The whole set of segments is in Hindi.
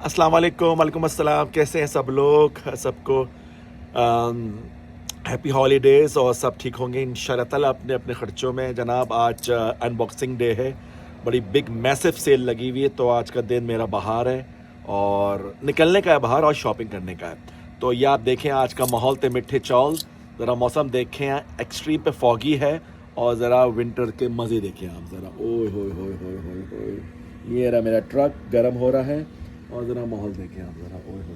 अस्सलाम वालेकुम, वालेकुम अस्सलाम। कैसे हैं सब लोग? सबको हैप्पी हॉलीडेज़ और सब ठीक होंगे इंशाल्लाह ताला अपने अपने ख़र्चों में। जनाब आज अनबॉक्सिंग डे है, बड़ी बिग मैसिव सेल लगी हुई है, तो आज का दिन मेरा बाहर है और निकलने का है बाहर और शॉपिंग करने का है। तो ये आप देखें आज का माहौल थे मिठे चौल, ज़रा मौसम देखें एक्सट्रीम पे फॉगी है और ज़रा विंटर के मज़े देखें आप ज़रा। ओए होए होए होए होए होए, ये रहा मेरा ट्रक गर्म हो रहा है और ज़रा माहौल देखें आप ज़रा। ओए होए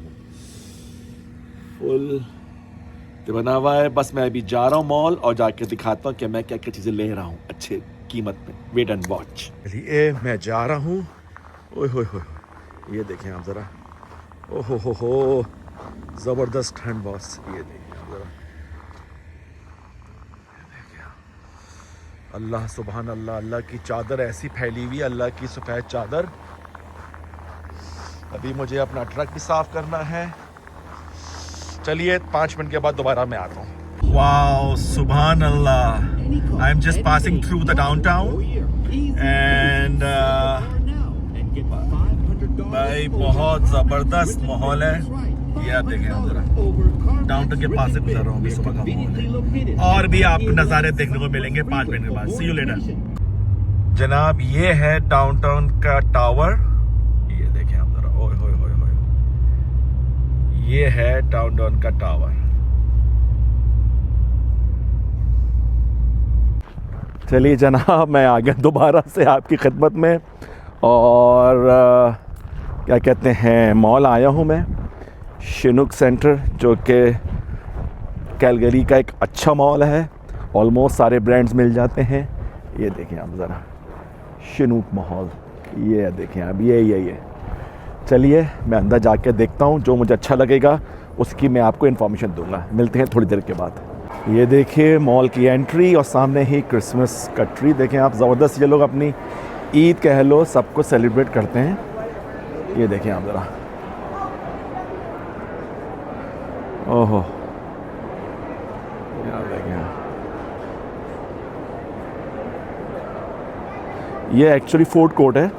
फुल तो बना हुआ है। बस मैं अभी जा रहा हूँ मॉल और जाके दिखाता हूँ कि मैं क्या क्या चीज़ें ले रहा हूँ अच्छे कीमत में। Wait and watch. चलिए मैं जा रहा हूँ। ओए होए होए, ये देखें आप ज़रा। ओहो हो, ज़बरदस्त ठंड बॉस। ये देखें आप ज़रा, अल्लाह सुबहान अल्लाह, अल्लाह की चादर ऐसी फैली हुई, अल्लाह की सफ़ेद चादर। अभी मुझे अपना ट्रक भी साफ़ करना है। चलिए 5 मिनट के बाद दोबारा मैं आता हूँ। वाओ सुबहान अल्लाह, I am just passing through the downtown and भाई बहुत ज़बरदस्त माहौल है। ये आप देखें आप ज़रा, डाउनटाउन के पास से गुजर रहा हूँ अभी, सुबह का माहौल है और भी आपको नज़ारे देखने को मिलेंगे 5 मिनट के बाद। सी यू लेटर। जनाब ये है डाउनटाउन का टावर, ये देखें आप ज़रा। ओए होए होए होए, ये है डाउनटाउन का टावर। चलिए जनाब मैं आ गया दोबारा से आपकी खिदमत में और क्या कहते हैं मॉल आया हूँ मैं, शिनुक सेंटर, जो कि कैलगरी का एक अच्छा मॉल है। ऑलमोस्ट सारे ब्रांड्स मिल जाते हैं। ये देखें आप ज़रा शिनुक मॉल, ये देखें आप, ये चलिए मैं अंदर जाके देखता हूँ, जो मुझे अच्छा लगेगा उसकी मैं आपको इन्फॉर्मेशन दूंगा। मिलते हैं थोड़ी देर के बाद। ये देखिए मॉल की एंट्री और सामने ही क्रिसमस का ट्री देखें आप, ज़बरदस्त। ये लोग अपनी ईद कह लो सबको सेलिब्रेट करते हैं। ये देखें आप ज़रा, ओहो यार देखें। ये एक्चुअली फूड कोर्ट है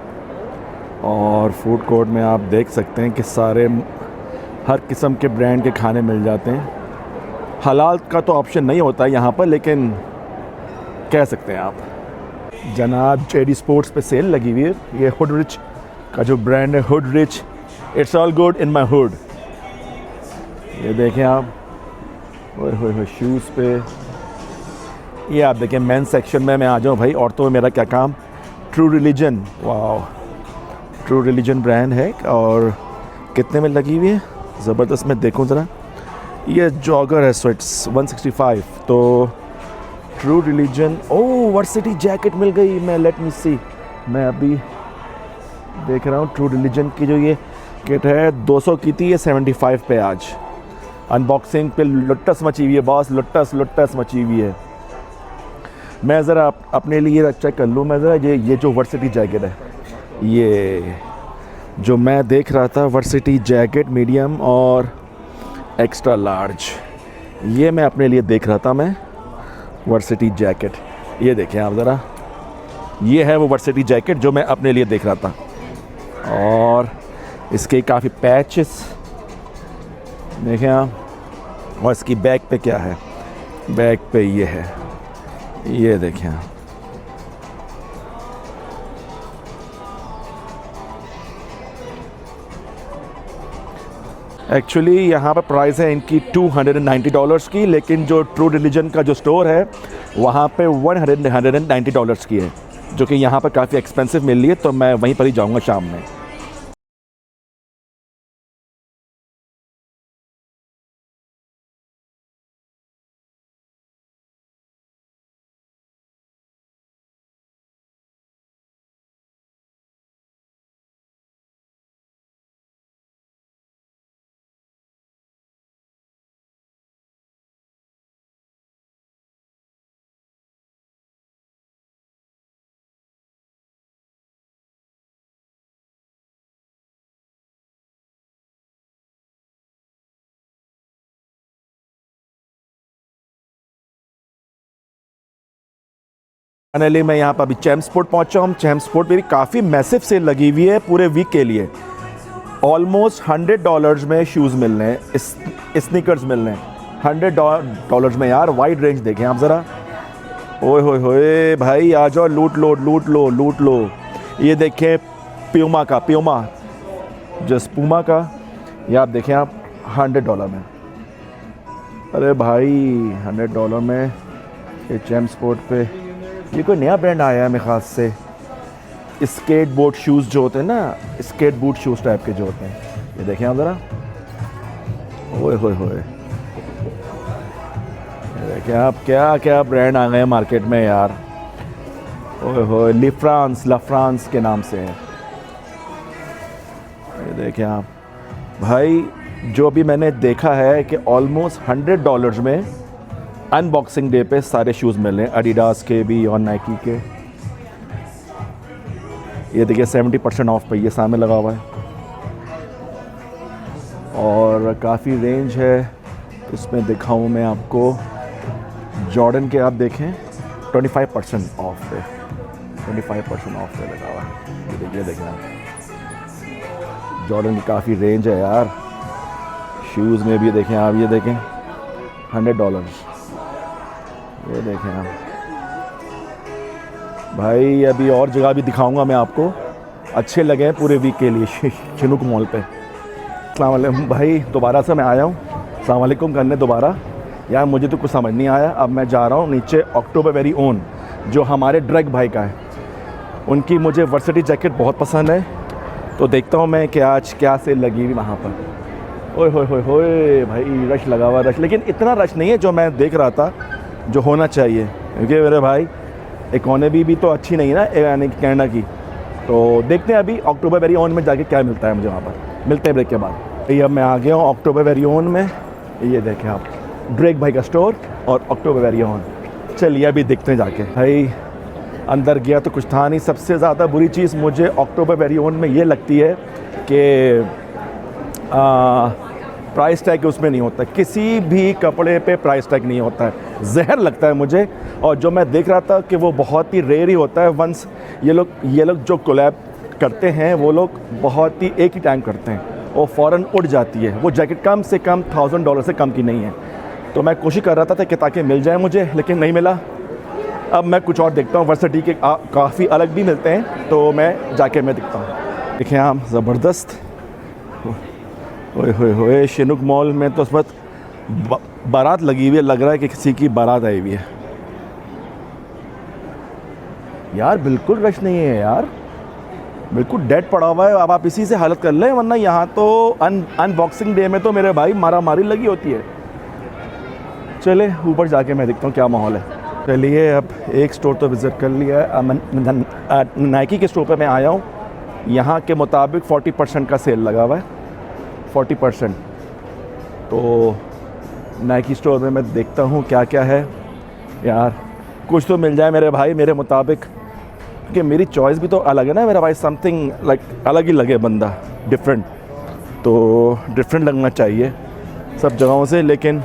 और फूड कोर्ट में आप देख सकते हैं कि सारे हर किस्म के ब्रांड के खाने मिल जाते हैं। हलाल का तो ऑप्शन नहीं होता है यहाँ पर, लेकिन कह सकते हैं आप। जनाब जेडी स्पोर्ट्स पे सेल लगी हुई है। ये हुड रिच का जो ब्रांड है, hood rich, it's all good in my hood. ये देखें आप, ओए शूज़ पे। ये आप देखें मेन सेक्शन में मैं आ जाऊँ भाई, औरतों में मेरा क्या काम। True religion, wow, true religion brand है और कितने में लगी हुई है, ज़बरदस्त। मैं देखूँ ज़रा, ये जॉगर है स्वेट्स 165। तो ट्रू रिलीजन, ओह वर्सिटी जैकेट मिल गई। मैं लेट मी सी, मैं अभी देख रहा हूँ ट्रू रिलीजन की जो ये किट है 200 की थी, ये 75 पे आज। अनबॉक्सिंग पे लुट्टस मची हुई है बॉस, लुट्टस मची हुई है। मैं ज़रा अपने लिए चेक कर लूँ मैं ज़रा, ये जो वर्सिटी जैकेट है, ये जो मैं देख रहा था वर्सिटी जैकेट मीडियम और एक्स्ट्रा लार्ज, ये मैं अपने लिए देख रहा था मैं वर्सिटी जैकेट। ये देखें आप ज़रा, ये है वो वर्सिटी जैकेट जो मैं अपने लिए देख रहा था। और इसके काफ़ी पैचेस देखें आप, और इसकी बैक पे क्या है, बैक पे ये है, ये देखें आप। एक्चुअली यहाँ पर प्राइस है इनकी $290 की, लेकिन जो ट्रू रिलीजन का जो स्टोर है वहाँ पे $190 की है, जो कि यहाँ पर काफ़ी एक्सपेंसिव मिल रही है। तो मैं वहीं पर ही जाऊँगा शाम में। फाइनली मैं यहाँ पर अभी चैम्प स्पोर्ट पहुँचा हूँ। चैम्प स्पोर्ट में भी काफ़ी मैसिव सेल लगी हुई है पूरे वीक के लिए। ऑलमोस्ट $100 में शूज़ मिल रहे हैं, स्नीकर्स मिल रहे हैं $100 में यार। वाइड रेंज देखें आप ज़रा, ओए होए होए भाई, आ जाओ, लूट लो लूट लो लूट लो। ये देखें प्यूमा का, प्यूमा जस्ट पूमा का, ये आप देखें आप $100 में। अरे भाई $100 में ये चैम्प स्पोर्ट पे ये कोई नया ब्रांड आया है मेरे ख़ास से, स्केट बोर्ड शूज़ जो होते हैं ना, स्केट बूट शूज़ टाइप के जो होते हैं। ये देखें आप ज़रा, ओए होए होए, ये देखें आप क्या क्या ब्रांड आ गए हैं मार्केट में यार। ओए होए, लफ्रांस के नाम से है। ये देखें आप भाई, जो भी मैंने देखा है कि ऑलमोस्ट $100 में अनबॉक्सिंग डे पे सारे शूज़ मिल रहे हैं, एडिडास के भी और नाइकी के। ये देखिए 70% ऑफ पे ये सामने लगा हुआ है और काफ़ी रेंज है। इसमें दिखाऊं मैं आपको, जॉर्डन के आप देखें 25% ऑफ पे, 25% ऑफ पे लगा हुआ है। ये देखें आप, जॉर्डन की काफ़ी रेंज है यार। शूज़ में भी देखें आप, ये देखें $100, ये देखें आप भाई। अभी और जगह भी दिखाऊंगा मैं आपको, अच्छे लगे हैं पूरे वीक के लिए चिनुक मॉल पे। अस्सलाम वालेकुम भाई, दोबारा से मैं आया हूँ अस्सलाम वालेकुम करने दोबारा। यार मुझे तो कुछ समझ नहीं आया। अब मैं जा रहा हूँ नीचे अक्टूबर वेरी ओन, जो हमारे ड्रैग भाई का है। उनकी मुझे वर्सिटी जैकेट बहुत पसंद है, तो देखता हूँ मैं कि आज क्या सेल लगी हुई वहाँ पर। ओए होए होए होए भाई, रश लगा हुआ, रश, लेकिन इतना रश नहीं है जो मैं देख रहा था जो होना चाहिए, क्योंकि मेरे भाई इकोनॉमी भी तो अच्छी नहीं है ना यानी कनाडा की। तो देखते हैं अभी अक्टूबर वेरी ओन में जाके क्या मिलता है मुझे वहाँ पर। मिलते हैं ब्रेक के बाद। ये अब मैं आ गया हूँ अक्टूबर वेरी ओन में। ये देखें आप, ड्रेक भाई का स्टोर और अक्टूबर वेरी ओन। चलिए अभी देखते हैं जाके। भाई अंदर गया तो कुछ था नहीं। सबसे ज़्यादा बुरी चीज़ मुझे अक्टूबर वेरी ओन में ये लगती है कि प्राइस टैग उसमें नहीं होता, किसी भी कपड़े पे प्राइस टैग नहीं होता है, जहर लगता है मुझे। और जो मैं देख रहा था कि वो बहुत ही रेयर ही होता है। वंस ये लोग जो कोलैब करते हैं वो लोग बहुत ही एक ही टाइम करते हैं और फ़ौरन उड़ जाती है वो जैकेट। कम से कम $1000 से कम की नहीं है। तो मैं कोशिश कर रहा था कि ताकि मिल जाए मुझे, लेकिन नहीं मिला। अब मैं कुछ और देखता हूँ, वर्सिटी के काफ़ी अलग भी मिलते हैं, तो मैं जाके मैं दिखता हूँ। देखें आप, ज़बरदस्त। ओए होए होए, चिनुक मॉल में तो उस वक्त बारात लगी हुई है, लग रहा है कि किसी की बारात आई हुई है यार। बिल्कुल रश नहीं है यार, बिल्कुल डेड पड़ा हुआ है। अब आप इसी से हालत कर लें, वरना यहाँ तो अनबॉक्सिंग डे में तो मेरे भाई मारा मारी लगी होती है। चले ऊपर जाके मैं देखता हूँ क्या माहौल है। चलिए अब एक स्टोर तो विज़िट कर लिया है, नाइकी के स्टोर पर मैं आया हूँ। यहाँ के मुताबिक 40% का सेल लगा हुआ है, 40%। तो नाइकी स्टोर में मैं देखता हूँ क्या क्या है यार, कुछ तो मिल जाए मेरे भाई मेरे मुताबिक, कि मेरी चॉइस भी तो अलग है ना मेरा भाई। समथिंग लाइक अलग ही लगे बंदा, डिफरेंट, तो डिफरेंट लगना चाहिए सब जगहों से। लेकिन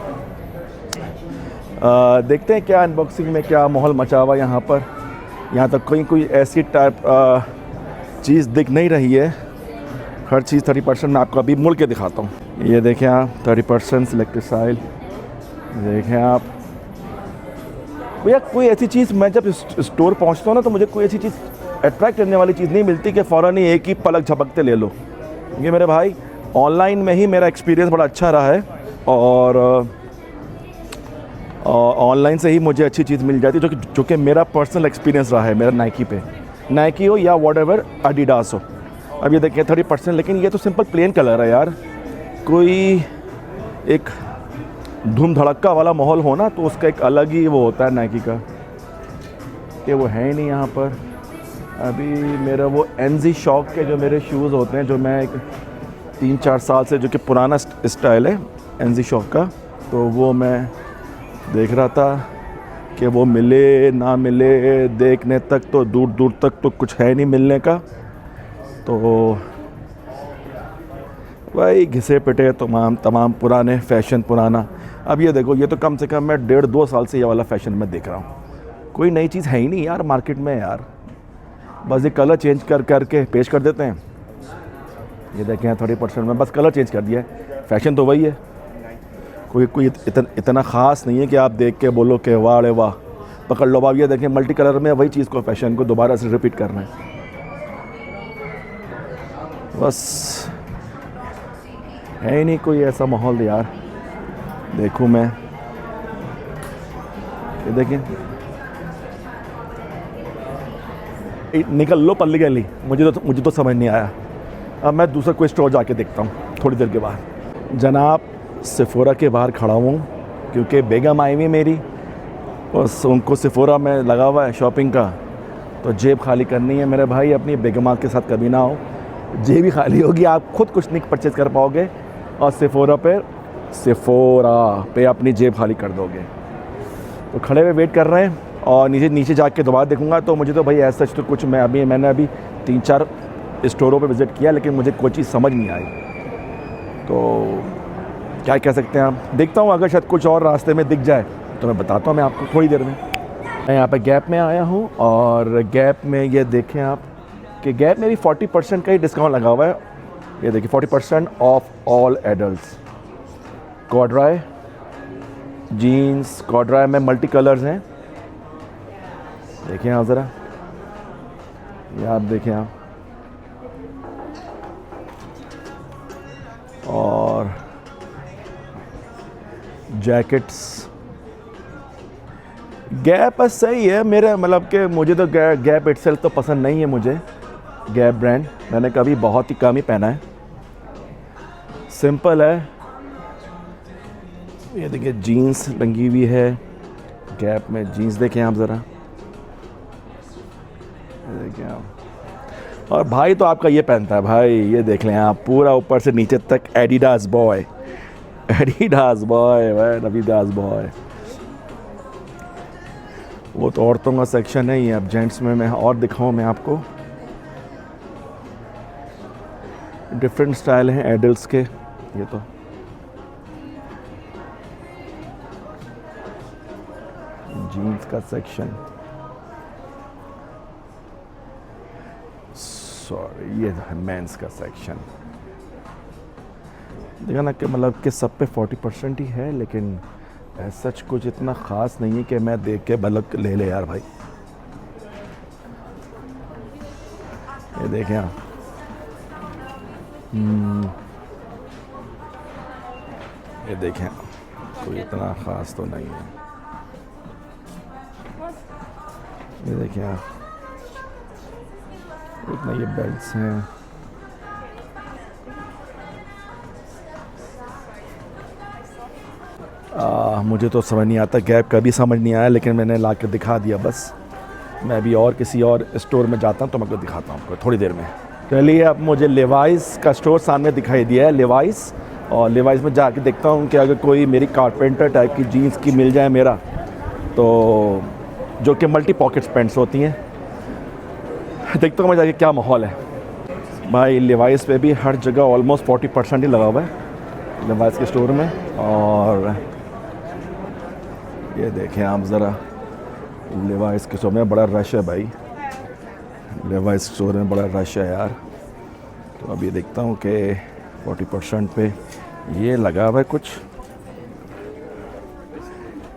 देखते हैं क्या अनबॉक्सिंग में क्या माहौल मचा हुआ यहाँ पर। यहाँ तक कोई ऐसी टाइप चीज़ दिख नहीं रही है। हर चीज़ 30%। मैं आपको अभी मुड़ के दिखाता हूँ। ये देखें आप, 30% सिलेक्टेड स्टाइल। देखें आप भैया, कोई ऐसी चीज़, मैं जब स्टोर पहुँचता हूँ ना तो मुझे कोई ऐसी चीज़ अट्रैक्ट करने वाली चीज़ नहीं मिलती कि फ़ौरन ही एक ही पलक झपकते ले लो। क्योंकि मेरे भाई ऑनलाइन में ही मेरा एक्सपीरियंस बड़ा अच्छा रहा है और ऑनलाइन से ही मुझे अच्छी चीज़ मिल जाती है, जो कि मेरा पर्सनल एक्सपीरियंस रहा है मेरा नाइकी पे। नाइकी हो या व्हाटएवर एडिडास हो। अब ये देखिए 30%, लेकिन ये तो सिंपल प्लेन कलर है यार। कोई एक धूम धड़क्का वाला माहौल हो ना तो उसका एक अलग ही वो होता है नाइकी का, कि वो है ही नहीं यहाँ पर। अभी मेरा वो एनजी शॉक के जो मेरे शूज़ होते हैं, जो मैं एक 3-4 साल से, जो कि पुराना स्टाइल है एनजी शॉक का, तो वो मैं देख रहा था कि वो मिले ना मिले, देखने तक तो दूर दूर तक तो कुछ है नहीं मिलने का। तो भाई घिसे पिटे तमाम पुराने फैशन पुराना। अब ये देखो, ये तो कम से कम मैं 1.5-2 साल से ये वाला फ़ैशन में देख रहा हूँ। कोई नई चीज़ है ही नहीं यार मार्केट में यार, बस ये कलर चेंज करके पेश कर देते हैं। ये देखें 30% में, बस कलर चेंज कर दिया है, फैशन तो वही है, कोई इतना ख़ास नहीं है कि आप देख के बोलो कि वाह रे वाह पकड़ लो। आप ये देखें मल्टी कलर में वही चीज़ को, फैशन को दोबारा से रिपीट करना है बस। है ही नहीं कोई ऐसा माहौल यार। देखूँ मैं, ये देखें निकल लो पल्ली गली, मुझे तो समझ नहीं आया। अब मैं दूसरा कोई स्टोर जाके देखता हूँ थोड़ी देर के बाद। जनाब सेफोरा के बाहर खड़ा हूँ क्योंकि बेगम आई हुई मेरी, और उनको सेफोरा में लगा हुआ है शॉपिंग का, तो जेब खाली करनी है मेरे भाई। अपनी बेगमात के साथ कभी ना हो, जेब ही खाली होगी, आप खुद कुछ नहीं परचेज़ कर पाओगे और सेफोरा पे अपनी जेब खाली कर दोगे। तो खड़े हुए वेट कर रहे हैं, और नीचे जाके दोबारा देखूंगा। तो मुझे तो भाई ऐसा तो कुछ मैंने अभी 3-4 स्टोरों पे विज़िट किया, लेकिन मुझे कोई चीज़ समझ नहीं आई। तो क्या कह सकते हैं आप, देखता हूँ अगर शायद कुछ और रास्ते में दिख जाए तो मैं बताता हूँ मैं आपको थोड़ी देर में। मैं यहाँ पे गैप में आया हूँ, और गैप में ये देखें आप कि गैप में भी 40% का ही डिस्काउंट लगा हुआ है। ये देखिए 40% ऑफ ऑल एडल्ट्स। कॉर्डराय जीन्स, कॉर्डराय में मल्टी कलर्स हैं, देखें आप ज़रा, ये आप देखें आप। और जैकेट्स गैप सही है मेरे, मतलब कि मुझे तो गैप इटसेल्फ तो पसंद नहीं है मुझे। गैप ब्रांड मैंने कभी बहुत ही कम ही पहना है, सिंपल है। ये देखिए जीन्स लगी हुई है गैप में, जीन्स देखें आप ज़रा, देखिए आप। और भाई तो आपका ये पहनता है भाई, ये देख लें आप, पूरा ऊपर से नीचे तक एडिडास बॉय, एडिडास बॉय भाई, एडिडास बॉय। वो तो औरतों का सेक्शन है, ये अब जेंट्स में मैं और दिखाऊं मैं आपको। डिफरेंट स्टाइल हैं एडल्ट्स के। ये तो जीन्स का सेक्शन, सॉरी ये है मेंस का सेक्शन। देखा ना कि मतलब कि सब पे 40% ही है, लेकिन सच कुछ इतना ख़ास नहीं है कि मैं देख के बल्क ले यार भाई। ये देखें आप, ये देखें कोई इतना ख़ास तो नहीं है। ये देखें आप, इतना ये बेल्ट्स हैं। मुझे तो समझ नहीं आता, गैप कभी समझ नहीं आया, लेकिन मैंने ला कर दिखा दिया बस। मैं अभी और किसी और स्टोर में जाता हूँ तो मैं आपको दिखाता हूँ आपको थोड़ी देर में। चलिए अब मुझे लेवाइस का स्टोर सामने दिखाई दिया है, लेवाइस, और लेवाइस में जाके देखता हूँ कि अगर कोई मेरी कारपेंटर टाइप की जीन्स की मिल जाए मेरा, तो जो कि मल्टी पॉकेट्स पैंट्स होती हैं। देखता हूँ मैं जाके क्या माहौल है भाई। लेवाइस पे भी हर जगह ऑलमोस्ट 40% ही लगा हुआ है लेवाइस के स्टोर में। और ये देखें आप ज़रा, लेवाइस के स्टोर में बड़ा रश है भाई, लेवाइस स्टोर में बड़ा रश है यार। तो अभी देखता हूँ कि 40% पे ये लगा हुआ है कुछ,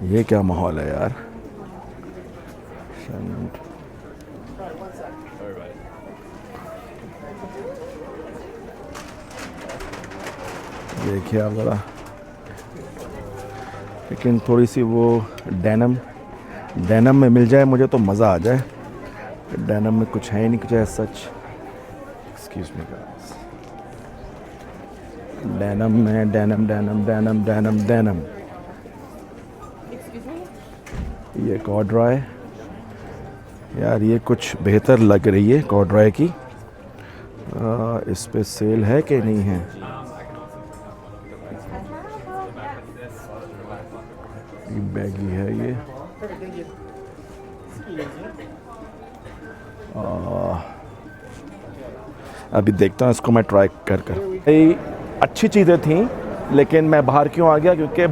ये क्या माहौल है यार। देखिए आप ज़रा, लेकिन थोड़ी सी वो डेनम में मिल जाए मुझे तो मज़ा आ जाए। डेनम में कुछ है ही नहीं कुछ है सच। एक्सक्यूज़ मी गाइस, डेनम में डेनम ये कॉर्डराय यार, ये कुछ बेहतर लग रही है कॉर्डराय की। इस पे सेल है कि नहीं है? ये बैगी है ये। अभी देखता हूँ इसको मैं ट्राई कर। अच्छी चीज़ें थी, लेकिन मैं बाहर क्यों आ गया? क्योंकि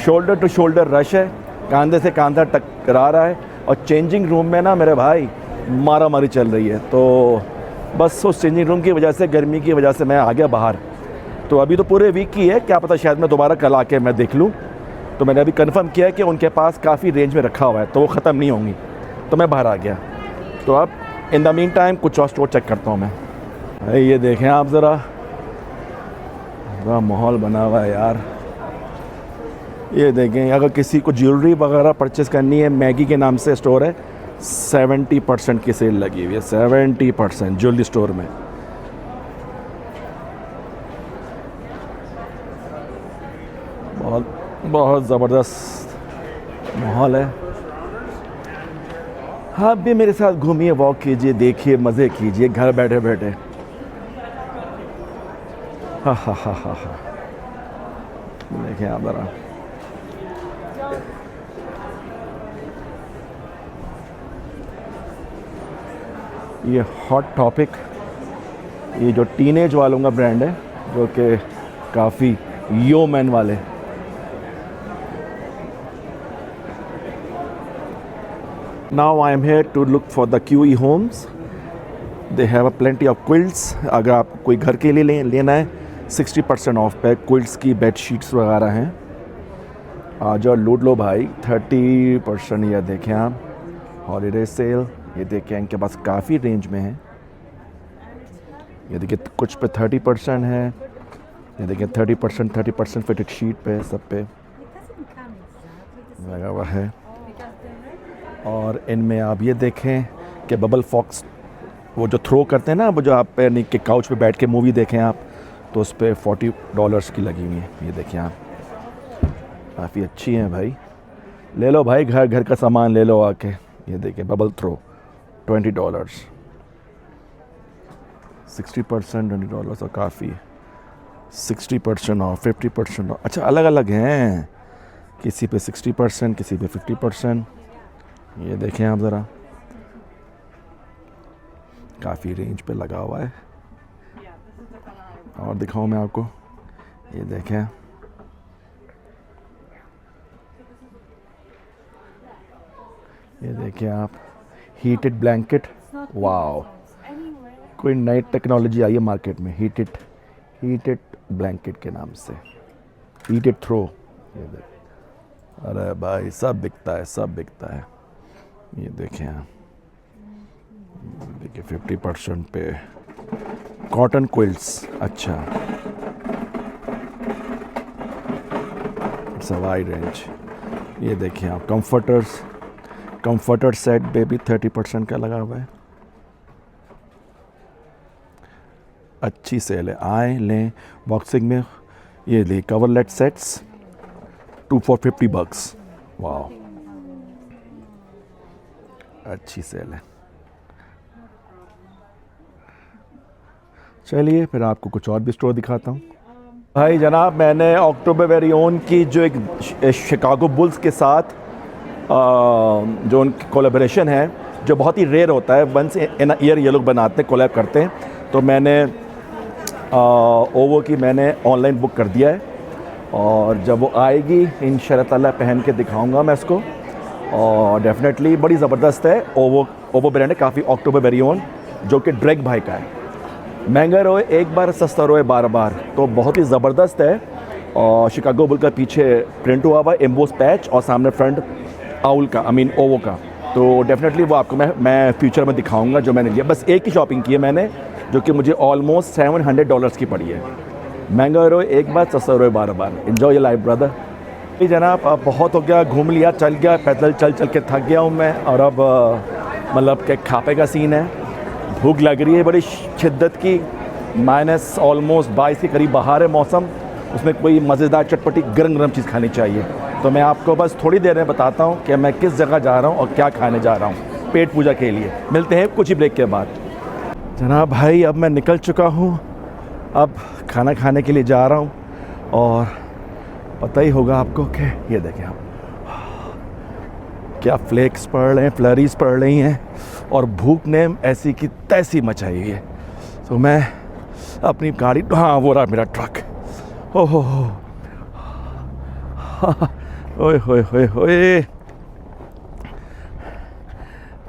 शोल्डर टू शोल्डर रश है, कंधे से कंधा टकरा रहा है, और चेंजिंग रूम में ना मेरे भाई मारा मारी चल रही है। तो बस उस चेंजिंग रूम की वजह से, गर्मी की वजह से मैं आ गया बाहर। तो अभी तो पूरे वीक की है, क्या पता शायद मैं दोबारा कल आके मैं देख लूँ। तो मैंने अभी कंफर्म किया कि उनके पास काफ़ी रेंज में रखा हुआ है, तो वो ख़त्म नहीं होंगी, तो मैं बाहर आ गया। तो अब इन द मीन टाइम कुछ और स्टोर चेक करता हूँ मैं। भाई ये देखें आप ज़रा माहौल बना हुआ है यार। ये देखें, अगर किसी को ज्वेलरी वगैरह परचेज़ करनी है, मैगी के नाम से स्टोर है, 70% की सेल लगी हुई है, 70% ज्वेलरी स्टोर में। बहुत ज़बरदस्त माहौल है। आप भी मेरे साथ घूमिए, वॉक कीजिए, देखिए, मज़े कीजिए घर बैठे बैठे। हा। देखें आप ज़रा, ये हॉट टॉपिक, ये जो टीनेज वालों का ब्रांड है, जो कि काफ़ी यो मैन वाले। Now I am here to look for the QE homes. They have a plenty of quilts. अगर आप कोई घर के लिए लेना है, 60% ऑफ पे क्विल्ट्स की बेड शीट्स वगैरह हैं। आ जाओ लूट लो भाई, 30%। ये देखें आप, हॉलीडे सेल। ये देखें इनके पास काफ़ी रेंज में है। ये देखिए कुछ पे 30% है, ये देखिए 30% फिटेड शीट पे, सब पे लगा हुआ है। और इनमें आप ये देखें कि बबल फॉक्स, वो जो थ्रो करते हैं ना, वो जो आप यानी कि काउच पे बैठ के मूवी देखें आप, तो उस पर $40 की लगी हुई है। ये देखें आप, काफ़ी अच्छी हैं भाई, ले लो भाई, घर का सामान ले लो आके। ये देखें बबल थ्रो, $20, 60% $20 और काफ़ी 60% और 50% और। अच्छा, अलग अलग हैं, किसी पे 60%, किसी पे 50%। ये देखें आप ज़रा, काफ़ी रेंज पे लगा हुआ है। और दिखाऊं मैं आपको, ये देखें, ये देखें आप, हीटेड ब्लैंकेट। वाओ, कोई नई टेक्नोलॉजी आई है मार्केट में, हीटेड ब्लैंकेट के नाम से, हीटेड थ्रो। ये देखें, अरे भाई सब बिकता है, सब बिकता है। ये देखें आप, देखिए 50% पे कॉटन क्विल्ट्स। अच्छा, इट्स अ वाइड रेंज। ये देखें आप, कंफर्टर सेट पे भी 30% का लगा हुआ है। अच्छी सेल है, आए लें बॉक्सिंग में। ये ले कवरलेट सेट्स, 2 for $50। वाह, अच्छी सेल है। चलिए फिर आपको कुछ और भी स्टोर दिखाता हूँ। भाई जनाब, मैंने अक्टूबर वेरी ओन की जो एक शिकागो बुल्स के साथ जो उनकी कोलैबोरेशन है, जो बहुत ही रेयर होता है, वंस इन अ ईयर ये लोग बनाते हैं, कोलैब करते हैं। तो मैंने ओवो की मैंने ऑनलाइन बुक कर दिया है, और जब वो आएगी इंशाअल्लाह ताला पहन के दिखाऊंगा मैं इसको। और डेफिनेटली बड़ी ज़बरदस्त है। ओवो ब्रांड है, काफ़ी अक्टूबर वेरी ओन, जो कि ड्रैग भाई का है। महंगा रोए एक बार, सस्ता रोए बार बार, तो बहुत ही ज़बरदस्त है। और शिकागो बुल का पीछे प्रिंट हुआ हुआ एम्बोस पैच, और सामने फ्रंट आउल का, ओवो का। तो डेफिनेटली वो आपको मैं फ्यूचर में दिखाऊंगा जो मैंने लिया। बस एक ही शॉपिंग की है मैंने, जो कि मुझे ऑलमोस्ट $700 की पड़ी है। महंगा रोए एक बार, सस्ता रोए बार बार। Enjoy your life brother. जी जनाब, अब बहुत हो गया, घूम लिया, चल गया, पैदल चल के थक गया हूँ मैं। और अब मतलब कि खापे का सीन है, भूख लग रही है बड़ी शिद्दत की। माइनस ऑलमोस्ट 22 के करीब बाहर है मौसम, उसमें कोई मज़ेदार चटपटी गर्म चीज़ खानी चाहिए। तो मैं आपको बस थोड़ी देर में बताता हूँ कि मैं किस जगह जा रहा हूँ और क्या खाने जा रहा हूँ पेट पूजा के लिए। मिलते हैं कुछ ही ब्रेक के बाद। जनाब भाई, अब मैं निकल चुका हूँ, अब खाना खाने के लिए जा रहा हूँ। और पता ही होगा आपको कि ये देखें आप, क्या फ्लेक्स पड़ रहे हैं, फ्लरीज पड़ रही हैं, और भूख ने ऐसी की तैसी मचाई हुई है। तो मैं अपनी गाड़ी, हाँ वो रहा मेरा ट्रक। ओहो, ओए होए होए होए,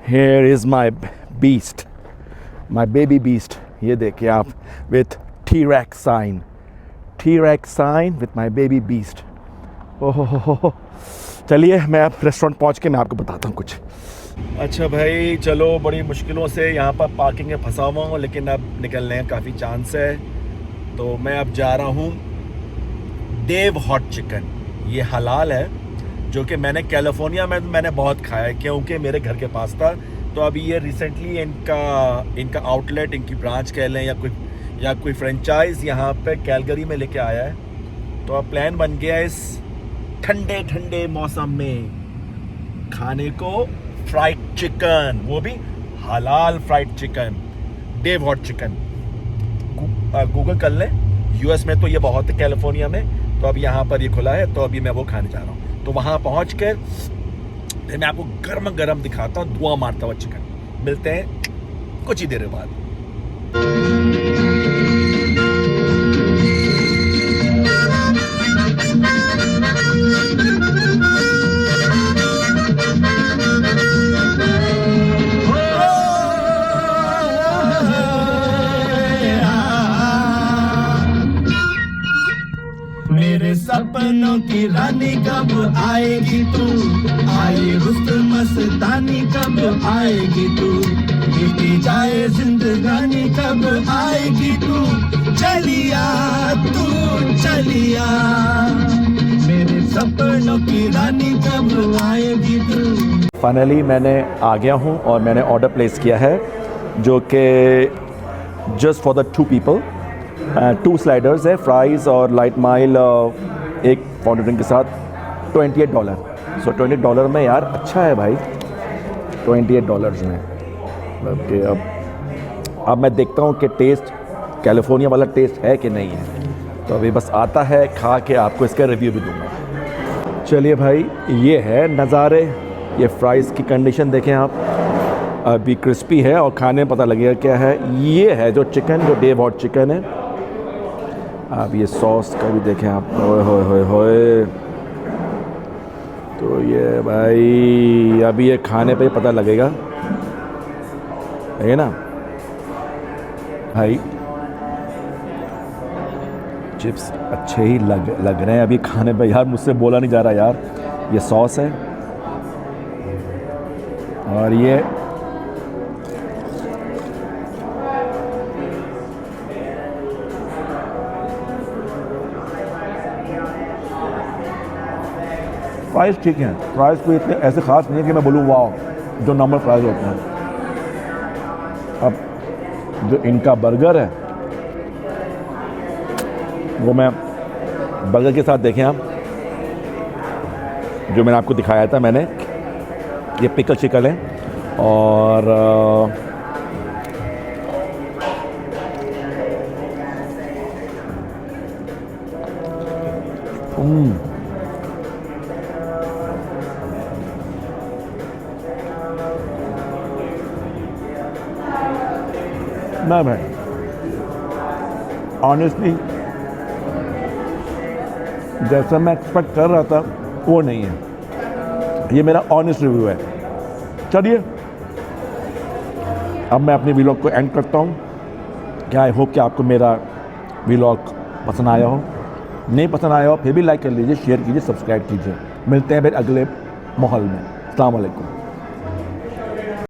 here is my beast. My baby beast, ये देखिए आप, with T-Rex sign, T-Rex sign with my baby beast. ओहो, चलिए मैं अब रेस्टोरेंट पहुंच के मैं आपको बताता हूँ कुछ। अच्छा भाई चलो, बड़ी मुश्किलों से यहाँ पर पार्किंग में फंसा हुआ हूँ, लेकिन अब निकलने का काफ़ी चांस है। तो मैं अब जा रहा हूँ देव हॉट चिकन। ये हलाल है, जो कि मैंने कैलिफोर्निया में मैंने बहुत खाया है, क्योंकि मेरे घर के पास था। तो अभी ये रिसेंटली इनका आउटलेट, इनकी ब्रांच कह लें या कोई फ्रेंचाइज यहाँ पे कैलगरी में लेके आया है। तो अब प्लान बन गया इस ठंडे ठंडे मौसम में खाने को फ्राइड चिकन, वो भी हलाल फ्राइड चिकन, देव हॉट चिकन। गूगल कर लें, यूएस में तो ये बहुत है, कैलिफोर्निया में। तो अब यहाँ पर ये खुला है, तो अभी मैं वो खाने जा रहा हूँ। तो वहाँ पहुँच कर फिर मैं आपको गर्म गर्म दिखाता हूँ धुआं मारता हुआ चिकन। मिलते हैं कुछ ही देर बाद। मेरे सपनों की रानी कब आएगी तू, आई हुस्न मस्तानी कब आएगी तू, बीती जाए जिंदगानी कब आएगी तू, चलिया तू चलिया, मेरे सपनों की रानी कब आएगी तू। फाइनली मैंने आ गया हूँ और मैंने ऑर्डर प्लेस किया है, जो कि just for the 2 people, 2 sliders है, फ्राइज़ और लाइट माइल, एक फाउंटेन ड्रिंक के साथ $28। सो $28 में यार अच्छा है भाई, $28 में। कि अब मैं देखता हूँ कि टेस्ट कैलिफोर्निया वाला टेस्ट है कि नहीं है। तो अभी बस आता है, खा के आपको इसका रिव्यू भी दूँगा। चलिए भाई, ये है नज़ारे। ये फ्राइज़ की कंडीशन देखें आप, अभी क्रिस्पी है और खाने में पता लगेगा क्या है। ये है जो चिकन, जो देव हॉट चिकन है। अब ये सॉस का भी देखें आप, ओए होए होए होए। तो ये भाई अभी ये खाने पे पता लगेगा, है ना भाई। चिप्स अच्छे ही लग रहे हैं अभी खाने पे यार, मुझसे बोला नहीं जा रहा यार। ये सॉस है और ये प्राइस ठीक है। प्राइस कोई इतने ऐसे ख़ास नहीं है कि मैं बोलूँ वाह, जो नॉर्मल प्राइस होते हैं। अब जो इनका बर्गर है वो मैं बर्गर के साथ देखें आप, जो मैंने आपको दिखाया था, मैंने ये पिकल चिकन है और ना भाई ऑनेस्टली जैसा मैं एक्सपेक्ट कर रहा था वो नहीं है। ये मेरा ऑनेस्ट रिव्यू है। चलिए अब मैं अपने व्लॉग को एंड करता हूँ। क्या आई होप कि आपको मेरा व्लॉग पसंद आया हो। नहीं पसंद आया हो फिर भी लाइक कर लीजिए, शेयर कीजिए, सब्सक्राइब कीजिए। मिलते हैं फिर अगले माहौल में। अस्सलाम वालेकुम।